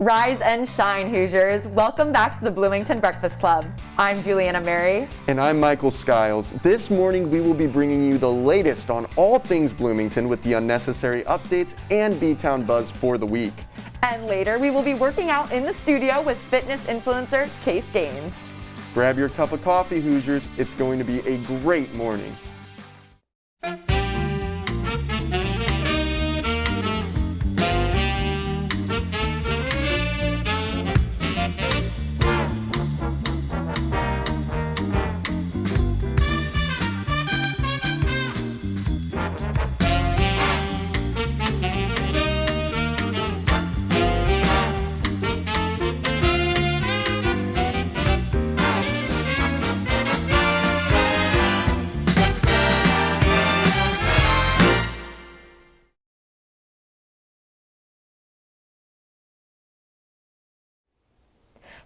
Rise and shine, Hoosiers. Welcome back to the Bloomington Breakfast Club. I'm Juliana Mary. And I'm Michael Skiles. This morning we will be bringing you the latest on all things Bloomington with the unnecessary updates and BTown Buzz for the week. And later we will be working out in the studio with fitness influencer Chase Gaines. Grab your cup of coffee, Hoosiers. It's going to be a great morning.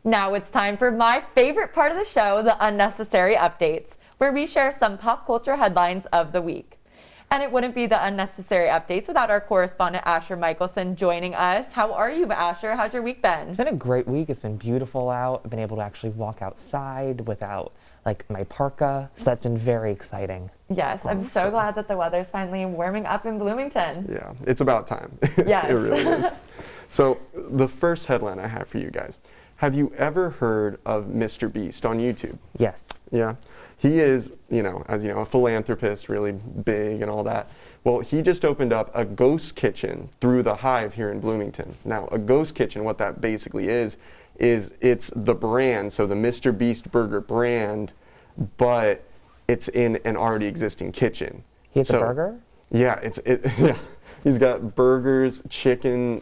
Now it's time for my favorite part of the show, the unnecessary updates, where we share some pop culture headlines of the week. And it wouldn't be the unnecessary updates without our correspondent Asher Michelson joining us. How are you, Asher? How's your week been? It's been a great week. It's been beautiful out. I've been able to actually walk outside without my parka, so that's been very exciting. Yes, I'm so glad that the weather's finally warming up in Bloomington. Yeah, it's about time. Yes. It really is. So the first headline I have for you guys. Have you ever heard of Mr. Beast on YouTube? Yes. Yeah. He is, as you know, a philanthropist, really big and all that. Well, he just opened up a ghost kitchen through the Hive here in Bloomington. Now, a ghost kitchen, what that basically is it's the brand, so the Mr. Beast burger brand, but it's in an already existing kitchen. He has a burger? Yeah, yeah. He's got burgers, chicken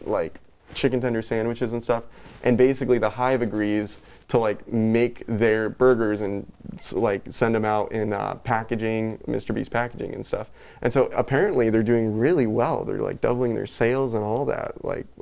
tender sandwiches and stuff, and basically the Hive agrees to make their burgers and send them out in packaging, Mr. Beast packaging and stuff. And so apparently they're doing really well. They're doubling their sales and all that,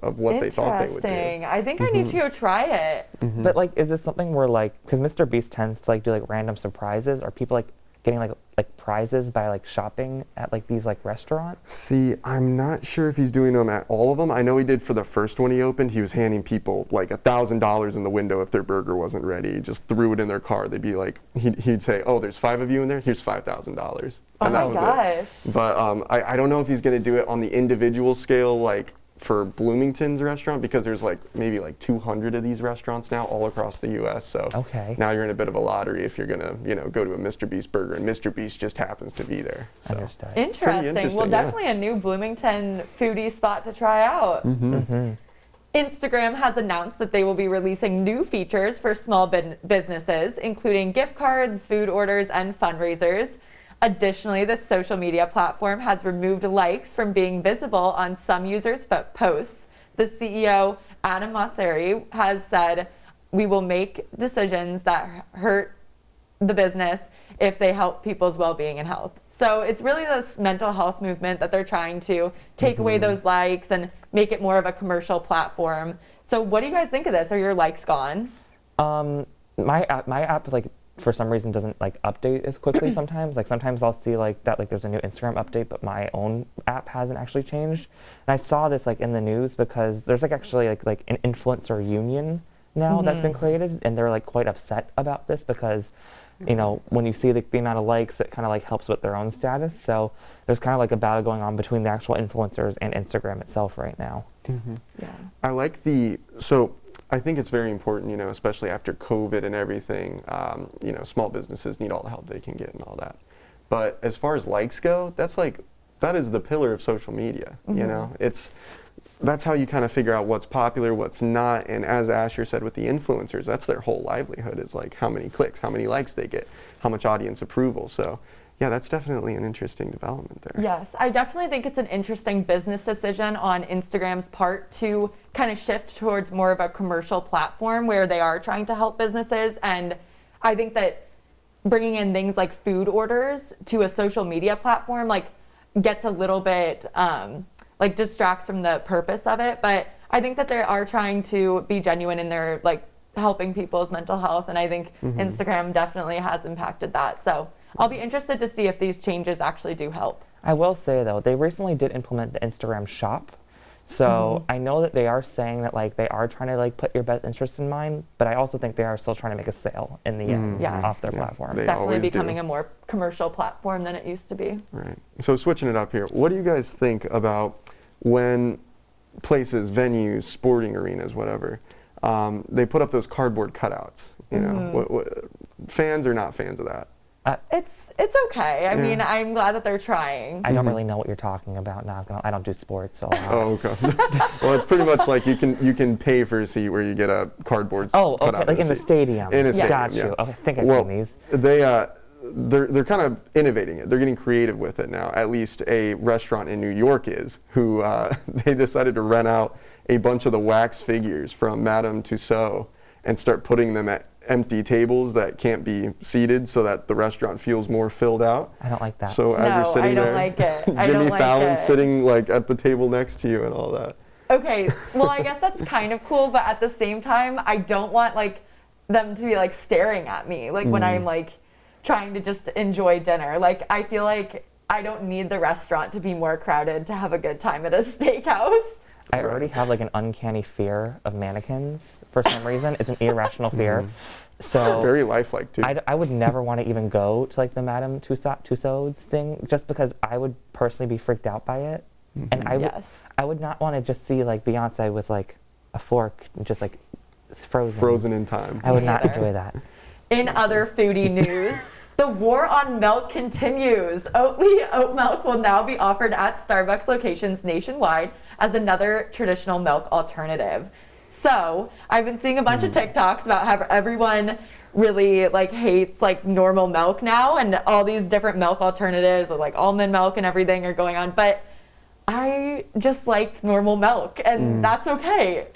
of what they thought they would do. Interesting. I think I need to go try it. Mm-hmm. But is this something where because Mr. Beast tends to do random surprises? Are people getting prizes by shopping at these restaurants? See, I'm not sure if he's doing them at all of them. I know he did for the first one he opened. He was handing people $1,000 in the window if their burger wasn't ready. He just threw it in their car. They'd be he'd say, "Oh, there's 5 of you in there. Here's $5,000." Oh my gosh! But I don't know if he's going to do it on the individual scale for Bloomington's restaurant, because there's maybe 200 of these restaurants now all across the U.S. So now you're in a bit of a lottery if you're gonna go to a Mr. Beast burger, and Mr. Beast just happens to be there. So. Understood. Interesting. Well, definitely a new Bloomington foodie spot to try out. Mm-hmm. Mm-hmm. Instagram has announced that they will be releasing new features for small businesses, including gift cards, food orders, and fundraisers. Additionally, the social media platform has removed likes from being visible on some users' posts. The CEO, Adam Mosseri, has said, "We will make decisions that hurt the business if they help people's well-being and health." So it's really this mental health movement that they're trying to take away those likes and make it more of a commercial platform. So what do you guys think of this? Are your likes gone? My app for some reason doesn't update as quickly sometimes. Sometimes I'll see that there's a new Instagram update, but my own app hasn't actually changed. And I saw this in the news because there's actually an influencer union now that's been created, and they're quite upset about this because when you see the amount of likes, it kind of helps with their own status. So there's kind of a battle going on between the actual influencers and Instagram itself right now. Mm-hmm. Yeah. I think it's very important, especially after COVID and everything, small businesses need all the help they can get and all that. But as far as likes go, that is the pillar of social media, that's how you kind of figure out what's popular, what's not. And as Asher said with the influencers, that's their whole livelihood, is how many clicks, how many likes they get, how much audience approval. So yeah, that's definitely an interesting development there. Yes, I definitely think it's an interesting business decision on Instagram's part to kind of shift towards more of a commercial platform where they are trying to help businesses. And I think that bringing in things like food orders to a social media platform gets a little bit distracts from the purpose of it. But I think that they are trying to be genuine in their helping people's mental health, and I think Instagram definitely has impacted that. So I'll be interested to see if these changes actually do help. I will say though, they recently did implement the Instagram shop. So I know that they are saying that like they are trying to like put your best interest in mind, but I also think they are still trying to make a sale in the end Yeah. off their Yeah. platform. They It's definitely always do. becoming a more commercial platform than it used to be. Right. So switching it up here, what do you guys think about when places, venues, sporting arenas, whatever, they put up those cardboard cutouts? You know, what, fans or not fans of that? It's okay. I mean, I'm glad that they're trying. I don't really know what you're talking about now. I don't do sports, so. Oh, okay. Well, it's pretty much like you can pay for a seat where you get a cardboard Oh, cutout okay, of like the in the seat. stadium. In a stadium, Got yeah. you. Okay, I think I've Well, seen these. they're kind of innovating it. They're getting creative with it now. At least a restaurant in New York is, who they decided to rent out a bunch of the wax figures from Madame Tussauds and start putting them at empty tables that can't be seated so that the restaurant feels more filled out. I don't like that. So as No, you're sitting I don't there, like it. I Jimmy don't like Fallon it. sitting like at the table next to you and all that. Okay, well, I guess that's kind of cool, but at the same time, I don't want like them to be like staring at me like when I'm like trying to just enjoy dinner. Like I feel like I don't need the restaurant to be more crowded to have a good time at a steakhouse. I already have like an uncanny fear of mannequins for some reason. It's an irrational fear. So Very lifelike too. I would never want to even go to like the Madame Tussauds thing just because I would personally be freaked out by it. And Yes. I would not want to just see like Beyonce with like a fork and just like frozen. Frozen in time. I would Me not neither. enjoy that. In other foodie news, the war on milk continues. Oatly oat milk will now be offered at Starbucks locations nationwide as another traditional milk alternative. So I've been seeing a bunch of TikToks about how everyone really like hates like normal milk now, and all these different milk alternatives with like almond milk and everything are going on. But I just like normal milk, and that's okay.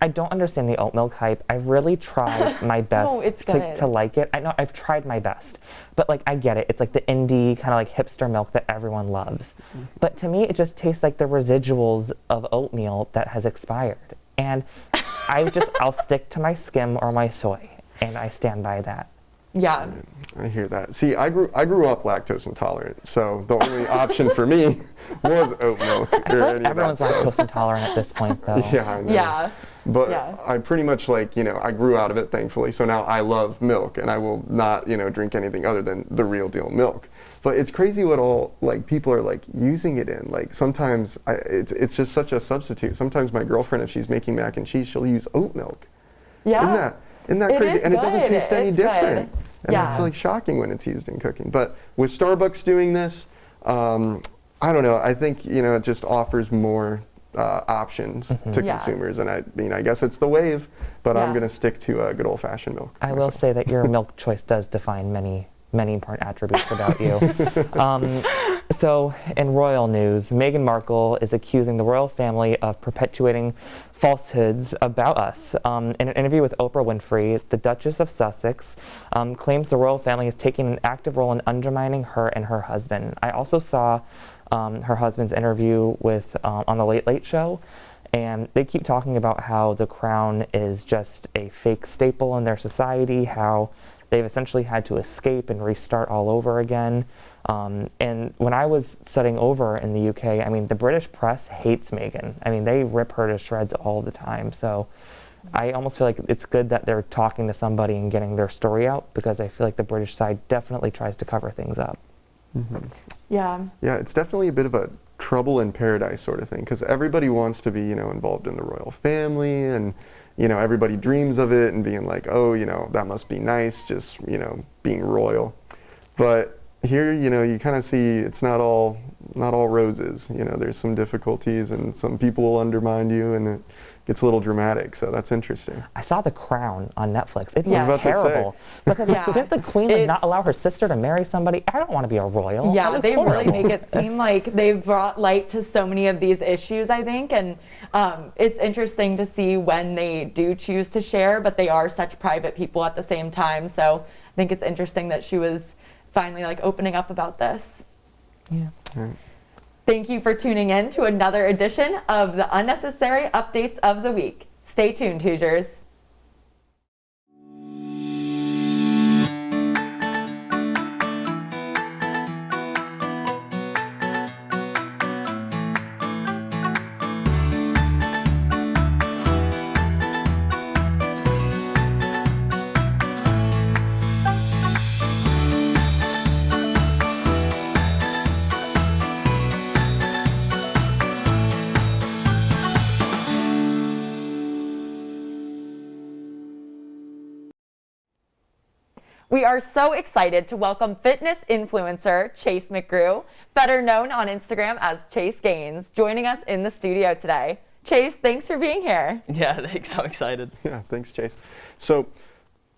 I don't understand the oat milk hype. I really tried my best it's good. to like it. I know I've tried my best, but like I get it. It's like the indie kind of like hipster milk that everyone loves. But to me, it just tastes like the residuals of oatmeal that has expired. And I'll stick to my skim or my soy, and I stand by that. Yeah. I hear that. See, I grew up lactose intolerant, so the only option for me was oat milk. I feel or like any of everyone's that stuff. lactose intolerant at this point, though. Yeah, I know. Yeah. But Yeah. I pretty much like, I grew out of it, thankfully, so now I love milk, and I will not, drink anything other than the real deal milk. But it's crazy what all, like, people are, like, using it in. Like, sometimes it's just such a substitute. Sometimes my girlfriend, if she's making mac and cheese, she'll use oat milk. Yeah. Isn't that It crazy? is And it doesn't good. taste any It's different. good. And Yeah. it's like shocking when it's used in cooking. But with Starbucks doing this, I don't know. I think, it just offers more options to Yeah. consumers. And I guess it's the wave, but I'm Yeah. going to stick to good old fashioned milk. I will myself. say that your milk choice does define many important attributes about you. So, in royal news, Meghan Markle is accusing the royal family of perpetuating falsehoods about us. In an interview with Oprah Winfrey, the Duchess of Sussex claims the royal family is taking an active role in undermining her and her husband. I also saw her husband's interview with on the Late Late Show. And they keep talking about how the crown is just a fake staple in their society, how they've essentially had to escape and restart all over again. And when I was studying over in the UK, I mean, the British press hates Meghan. I mean, they rip her to shreds all the time. So I almost feel like it's good that they're talking to somebody and getting their story out, because I feel like the British side definitely tries to cover things up. Yeah. Yeah, it's definitely a bit of a trouble in paradise sort of thing, because everybody wants to be, involved in the royal family, and, everybody dreams of it and being like, oh, that must be nice, just, being royal. But here, you kind of see it's not all roses. There's some difficulties, and some people will undermine you, and it gets a little dramatic. So that's interesting. I saw The Crown on Netflix. It Yeah. I was was about to say. terrible. Because Yeah. didn't the queen not allow her sister to marry somebody? I don't want to be a royal. Yeah, That they looks really horrible. make it seem like they've brought light to so many of these issues, I think. And it's interesting to see when they do choose to share, but they are such private people at the same time. So I think it's interesting that she was finally like opening up about this. Yeah. Thank you for tuning in to another edition of the Unnecessary Updates of the Week. Stay tuned, Hoosiers. We are so excited to welcome fitness influencer Chase McGrew, better known on Instagram as Chase Gaines, joining us in the studio today. Chase, thanks for being here. Yeah, thanks. I'm excited. Yeah, thanks, Chase. So,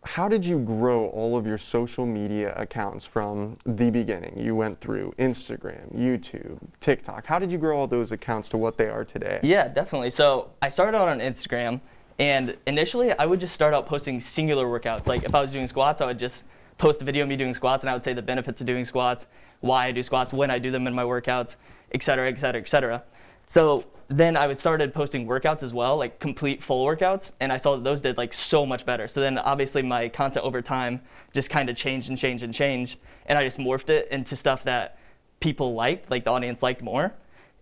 how did you grow all of your social media accounts from the beginning? You went through Instagram, YouTube, TikTok. How did you grow all those accounts to what they are today? Yeah, definitely. So I started out on Instagram, and initially I would just start out posting singular workouts. Like if I was doing squats, I would just post a video of me doing squats, and I would say the benefits of doing squats, why I do squats, when I do them in my workouts, et cetera, et cetera, et cetera. So then I would started posting workouts as well, like complete full workouts, and I saw that those did like so much better. So then obviously my content over time just kind of changed and changed and changed, and I just morphed it into stuff that people liked, like the audience liked more.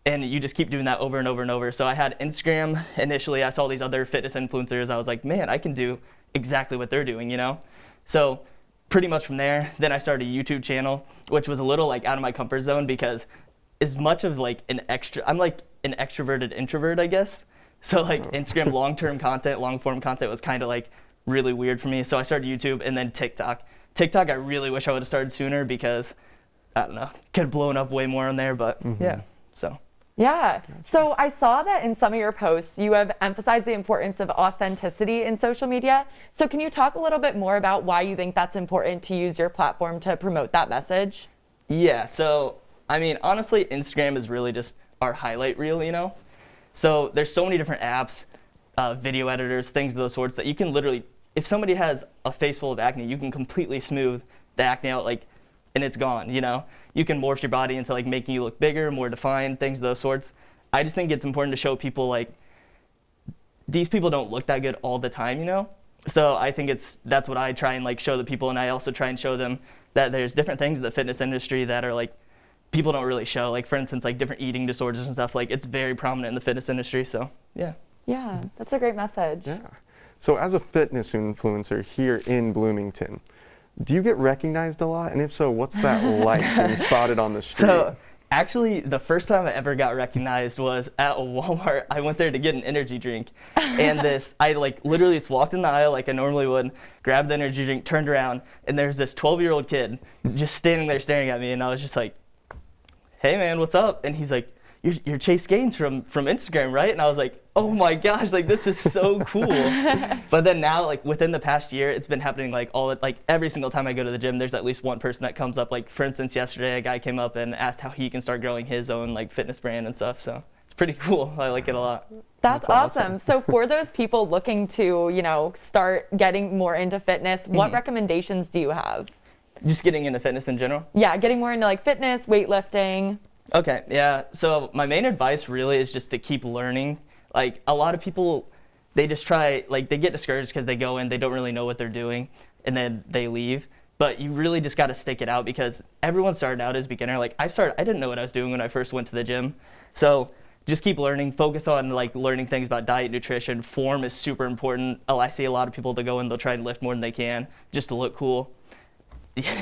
And you just keep doing that over and over and over. So I had Instagram initially. I saw these other fitness influencers. I was like, man, I can do exactly what they're doing, you know? So pretty much from there, then I started a YouTube channel, which was a little like out of my comfort zone because as much of like I'm like an extroverted introvert, I guess. So like Instagram long-term content, long-form content was kind of like really weird for me. So I started YouTube and then TikTok. TikTok, I really wish I would have started sooner because, I don't know, could have blown up way more on there, but yeah, so. Yeah. So I saw that in some of your posts, you have emphasized the importance of authenticity in social media. So can you talk a little bit more about why you think that's important to use your platform to promote that message? Yeah, so, I mean, honestly, Instagram is really just our highlight reel, you know? So there's so many different apps, video editors, things of those sorts that you can literally, if somebody has a face full of acne, you can completely smooth the acne out, like, and it's gone, you know? You can morph your body into like making you look bigger, more defined, things of those sorts. I just think it's important to show people like, these people don't look that good all the time, you know? So I think that's what I try and like show the people, and I also try and show them that there's different things in the fitness industry that are like, people don't really show. Like for instance, like different eating disorders and stuff, like it's very prominent in the fitness industry, so yeah. Yeah, that's a great message. Yeah. So as a fitness influencer here in Bloomington, do you get recognized a lot? And if so, what's that like being spotted on the street? So actually, the first time I ever got recognized was at Walmart. I went there to get an energy drink. And I like literally just walked in the aisle like I normally would, grabbed the energy drink, turned around, and there's this 12-year-old kid just standing there staring at me. And I was just like, hey man, what's up? And he's like, you're Chase Gaines from Instagram, right? And I was like, oh my gosh, like this is so cool. But then now, like within the past year, it's been happening like every single time I go to the gym, there's at least one person that comes up. Like for instance, yesterday a guy came up and asked how he can start growing his own like fitness brand and stuff. So it's pretty cool. I like it a lot. That's awesome. So for those people looking to, you know, start getting more into fitness, what recommendations do you have? Just getting into fitness in general? Yeah, getting more into like fitness, weightlifting. Okay, yeah. So my main advice really is just to keep learning. Like a lot of people, they just try, like they get discouraged because they go in, they don't really know what they're doing, and then they leave. But you really just got to stick it out because everyone started out as beginner. Like I didn't know what I was doing when I first went to the gym. So just keep learning, focus on like learning things about diet, nutrition. Form is super important. I see a lot of people that go in, they'll try and lift more than they can just to look cool.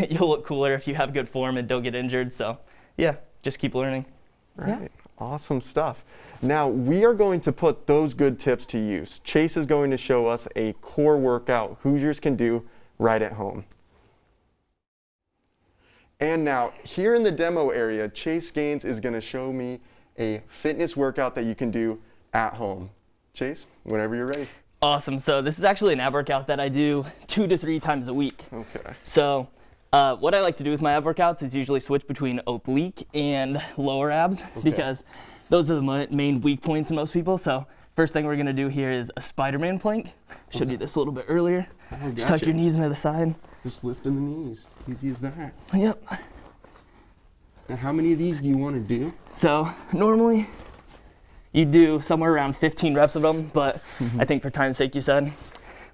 You'll look cooler if you have good form and don't get injured. So yeah, just keep learning. Right. Yeah. Awesome stuff. Now we are going to put those good tips to use. Chase is going to show us a core workout Hoosiers can do right at home. And now here in the demo area, Chase Gaines is going to show me a fitness workout that you can do at home. Chase, whenever you're ready. Awesome. So this is actually an ab workout that I do 2 to 3 times a week. Okay. So what I like to do with my ab workouts is usually switch between oblique and lower abs because those are the main weak points in most people. So first thing we're going to do here is a Spider-Man plank. Showed you this a little bit earlier. Oh, just tuck your knees into the side. Just lifting the knees. Easy as that. Yep. And how many of these do you want to do? So normally you do somewhere around 15 reps of them, but I think for time's sake you said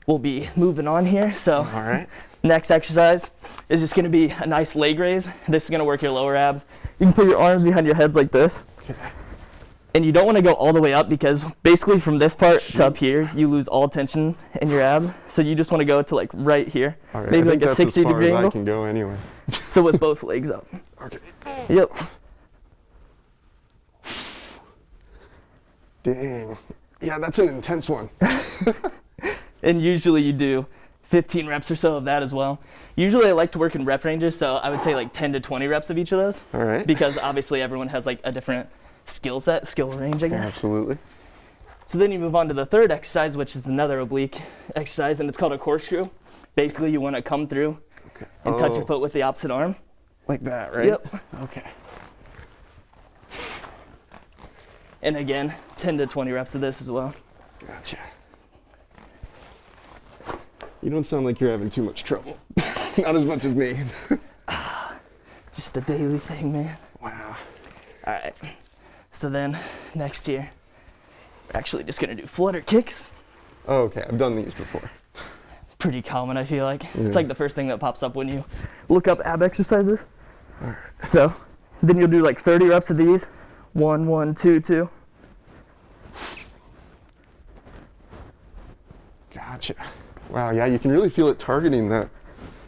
we'll be moving on here. So All right. next exercise is just gonna be a nice leg raise. This is gonna work your lower abs. You can put your arms behind your heads like this. And you don't wanna go all the way up because basically from this part to up here, you lose all tension in your abs. So you just wanna go to like right here. All right. Maybe I like think a that's 60 as far degree as angle. I can go anyway. So with both legs up. Okay. Yep. Dang. Yeah, that's an intense one. And usually you do 15 reps or so of that as well. Usually I like to work in rep ranges, so I would say like 10 to 20 reps of each of those. All right. Because obviously everyone has like a different skill range, I guess. Absolutely. So then you move on to the third exercise, which is another oblique exercise, and it's called a corkscrew. Basically, you want to come through and touch your foot with the opposite arm. Like that, right? Yep. Okay. And again, 10 to 20 reps of this as well. Gotcha. You don't sound like you're having too much trouble. Not as much as me. Just the daily thing, man. Wow. All right. So then next here, we're actually just going to do flutter kicks. Oh, okay, I've done these before. Pretty common, I feel like. Yeah. It's like the first thing that pops up when you look up ab exercises. So then you'll do like 30 reps of these. 1, 1, 2, 2. Gotcha. Wow, yeah, you can really feel it targeting that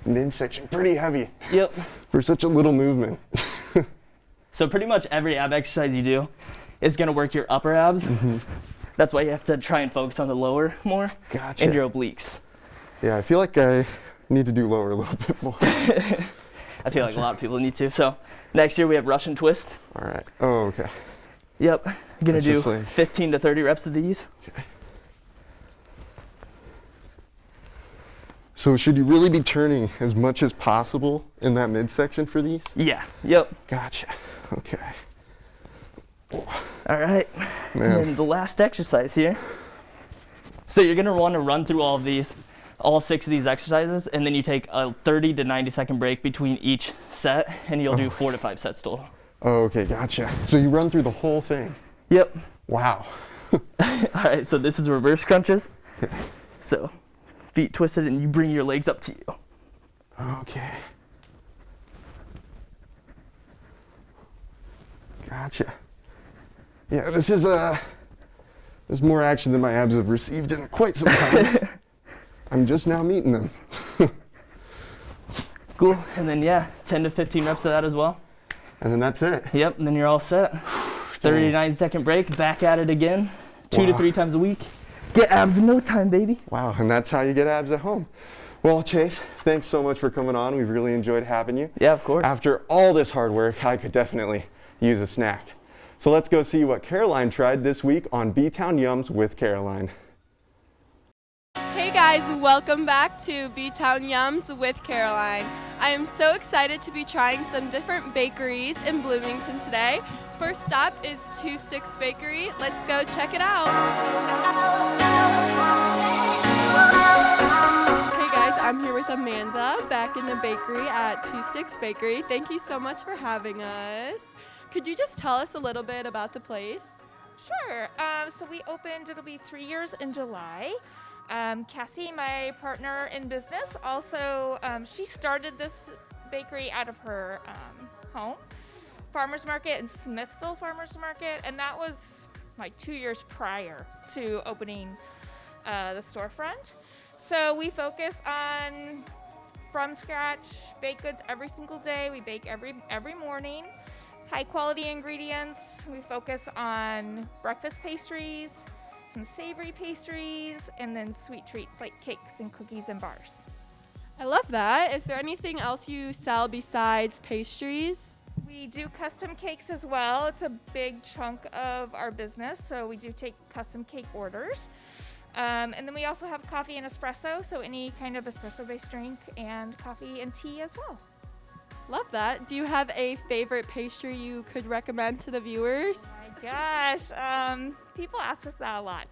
midsection pretty heavy Yep. for such a little movement. So pretty much every ab exercise you do is going to work your upper abs. That's why you have to try and focus on the lower more. Gotcha. And your obliques. Yeah, I feel like I need to do lower a little bit more. I feel like a lot of people need to. So next year we have Russian twist. All right. Oh, okay. Yep. I'm going to That's do just like- 15 to 30 reps of these. Okay. So should you really be turning as much as possible in that midsection for these? Yeah. Yep. Gotcha. Okay. All right. Man. And then the last exercise here. So you're going to want to run through all 6 of these exercises, and then you take a 30 to 90 second break between each set, and you'll do 4 to 5 sets total. Oh, okay, gotcha. So you run through the whole thing? Yep. Wow. All right, so this is reverse crunches. So feet twisted, and you bring your legs up to you. Okay. Gotcha. Yeah, this is there's more action than my abs have received in quite some time. I'm just now meeting them. Cool. And then, yeah, 10 to 15 reps of that as well. And then that's it. Yep, and then you're all set. 30 to 90 second break, back at it again, 2 to 3 times a week. Get abs in no time, baby. Wow, and that's how you get abs at home. Well, Chase, thanks so much for coming on. We've really enjoyed having you. Yeah, of course. After all this hard work, I could definitely use a snack. So let's go see what Caroline tried this week on BTown Yums with Caroline. Hey guys, welcome back to BTown Yums with Caroline. I am so excited to be trying some different bakeries in Bloomington today. First stop is Two Sticks Bakery. Let's go check it out. Hey guys, I'm here with Amanda back in the bakery at Two Sticks Bakery. Thank you so much for having us. Could you just tell us a little bit about the place? Sure. So we opened, it'll be 3 years in July. Cassie, my partner in business, also, she started this bakery out of her home, Farmers Market in Smithville Farmers Market, and that was like 2 years prior to opening the storefront. So we focus on from scratch baked goods every single day. We bake every morning. High quality ingredients. We focus on breakfast pastries, some savory pastries, and then sweet treats like cakes and cookies and bars. I love that. Is there anything else you sell besides pastries? We do custom cakes as well. It's a big chunk of our business, so we do take custom cake orders. And then we also have coffee and espresso, so any kind of espresso-based drink, and coffee and tea as well. Love that. Do you have a favorite pastry you could recommend to the viewers? Oh my gosh, people ask us that a lot.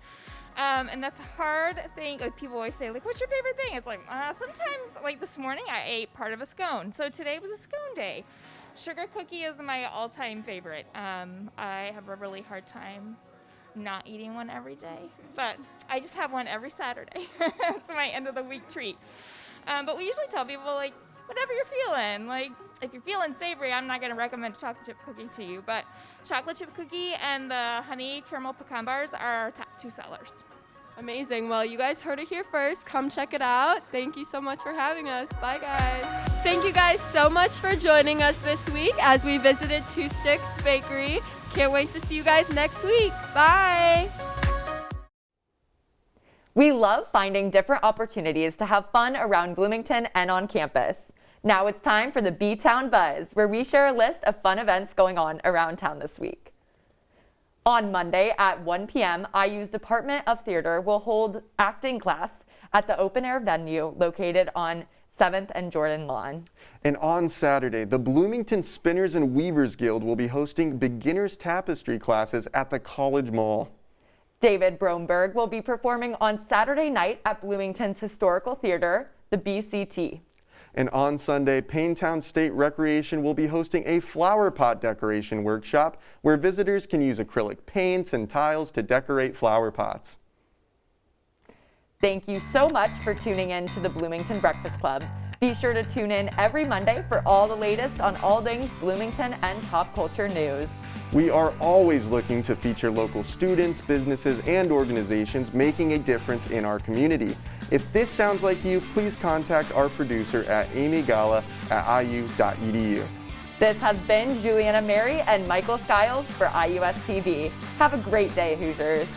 And that's a hard thing. Like, people always say, like, what's your favorite thing? It's like, sometimes, like this morning, I ate part of a scone. So today was a scone day. Sugar cookie is my all-time favorite. I have a really hard time not eating one every day, but I just have one every Saturday. It's my end of the week treat. But we usually tell people, like, whatever you're feeling. Like, if you're feeling savory, I'm not going to recommend a chocolate chip cookie to you, but chocolate chip cookie and the honey caramel pecan bars are our top 2 sellers. Amazing. Well, you guys heard it here first. Come check it out. Thank you so much for having us. Bye, guys. Thank you guys so much for joining us this week as we visited Two Sticks Bakery. Can't wait to see you guys next week. Bye. We love finding different opportunities to have fun around Bloomington and on campus. Now it's time for the BTown Buzz, where we share a list of fun events going on around town this week. On Monday at 1 p.m., IU's Department of Theater will hold acting class at the open-air venue located on 7th and Jordan Lawn. And on Saturday, the Bloomington Spinners and Weavers Guild will be hosting beginners tapestry classes at the College Mall. David Bromberg will be performing on Saturday night at Bloomington's Historical Theater, the BCT. And on Sunday, Paynestown State Recreation will be hosting a flower pot decoration workshop where visitors can use acrylic paints and tiles to decorate flower pots. Thank you so much for tuning in to the Bloomington Breakfast Club. Be sure to tune in every Monday for all the latest on all things Bloomington and pop culture news. We are always looking to feature local students, businesses, and organizations making a difference in our community. If this sounds like you, please contact our producer at amygala@iu.edu. This has been Juliana Mary and Michael Skiles for IUS TV. Have a great day, Hoosiers.